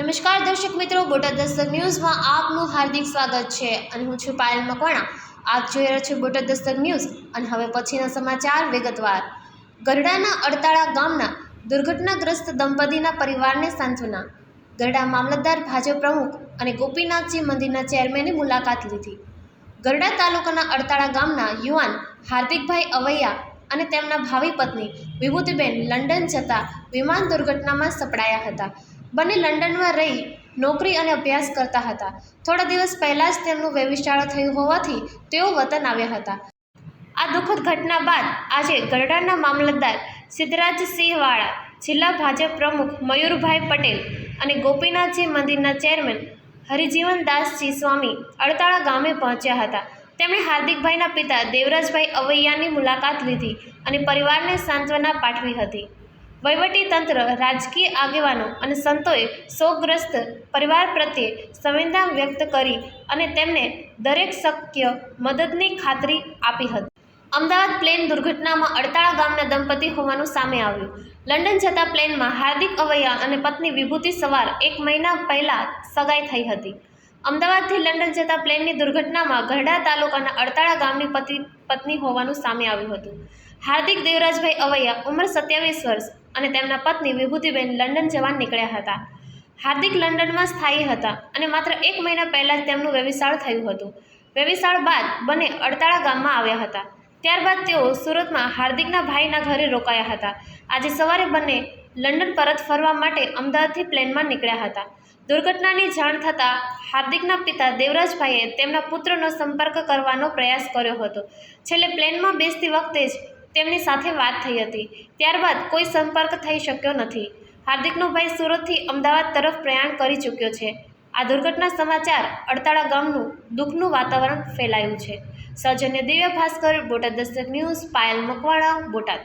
નમસ્કાર દર્શક મિત્રો, બોટાદ દસ્તક ન્યૂઝમાં આપનું હાર્દિક સ્વાગત છે અને હું છું પાયલ મકવાણા। આપ જોઈ રહ્યા છો બોટાદ દસ્તક ન્યૂઝ અને હવે પછીના સમાચાર વિગતવાર। ગરડાના અડતાળા ગામના દુર્ઘટનાગ્રસ્ત દંપતીના પરિવારને સાંત્વના। ગરડા મામલતદાર, ભાજપ પ્રમુખ અને ગોપીનાથજી મંદિરના ચેરમેને મુલાકાત લીધી। ગરડા તાલુકાના અડતાળા ગામના યુવાન હાર્દિકભાઈ અવૈયા અને તેમના ભાવિ પત્ની વિભૂતિબેન લંડન જતા વિમાન દુર્ઘટનામાં સપડાયા હતા। બંને લંડનમાં રહી નોકરી અને અભ્યાસ કરતા હતા। થોડા દિવસ પહેલાં જ તેમનું વેવિશાળ થયું હોવાથી તેઓ વતન આવ્યા હતા। આ દુઃખદ ઘટના બાદ આજે ગરડાના મામલતદાર સિદ્ધરાજસિંહ વાળા, જિલ્લા ભાજપ પ્રમુખ મયુરભાઈ પટેલ અને ગોપીનાથજી મંદિરના ચેરમેન હરિજીવનદાસજી સ્વામી અડતાળા ગામે પહોંચ્યા હતા। તેમણે હાર્દિકભાઈના પિતા દેવરાજભાઈ અવૈયાની મુલાકાત લીધી અને પરિવારને સાંત્વના પાઠવી હતી। વહીવટી તંત્ર, રાજકીય આગેવાનો અને સંતોએ શોકગ્રસ્ત પરિવાર પ્રત્યે સંવેદના વ્યક્ત કરી અને તેમને દરેક શક્ય મદદની ખાતરી આપી હતી। અમદાવાદ પ્લેન દુર્ઘટનામાં અડતાળા ગામના દંપતી હોવાનું સામે આવ્યું। લંડન જતા પ્લેનમાં હાર્દિક અવૈયા અને પત્ની વિભૂતિ સવાર 1 મહિના પહેલા સગાઈ થઈ હતી। અમદાવાદથી લંડન જતા પ્લેનની દુર્ઘટનામાં ગરડા તાલુકાના અડતાળા ગામની પત્ની હોવાનું સામે આવ્યું હતું। હાર્દિક દેવરાજભાઈ અવૈયા, ઉંમર 27 વર્ષ અને તેમના પત્ની વિભૂતિબેન લંડન જવા નીકળ્યા હતા। હાર્દિક લંડનમાં સ્થાયી હતા અને માત્ર 1 મહિના પહેલા જ તેમનું વેવિશાળ થયું હતું। વેવિશાળ બાદ બંને અડતાળા ગામમાં આવ્યા હતા। ત્યારબાદ તેઓ સુરતમાં હાર્દિકના ભાઈના ઘરે રોકાયા હતા। આજે સવારે બંને લંડન પરત ફરવા માટે અમદાવાદથી પ્લેનમાં નીકળ્યા હતા। દુર્ઘટનાની જાણ થતાં હાર્દિકના પિતા દેવરાજભાઈએ તેમના પુત્રનો સંપર્ક કરવાનો પ્રયાસ કર્યો હતો। છેલ્લે પ્લેનમાં બેસતી વખતે જ તેમની સાથે વાત થઈ હતી। ત્યારબાદ કોઈ સંપર્ક થઈ શક્યો નથી। હાર્દિકનો ભાઈ સુરતથી અમદાવાદ તરફ પ્રયાણ કરી ચૂક્યો છે। આ દુર્ઘટના સમાચાર અડતાળા ગામનું દુઃખનું વાતાવરણ ફેલાયું છે। સૌજન્ય દિવ્ય ભાસ્કર, બોટાદ દસ્તક ન્યૂઝ, પાયલ મકવાણા, બોટાદ।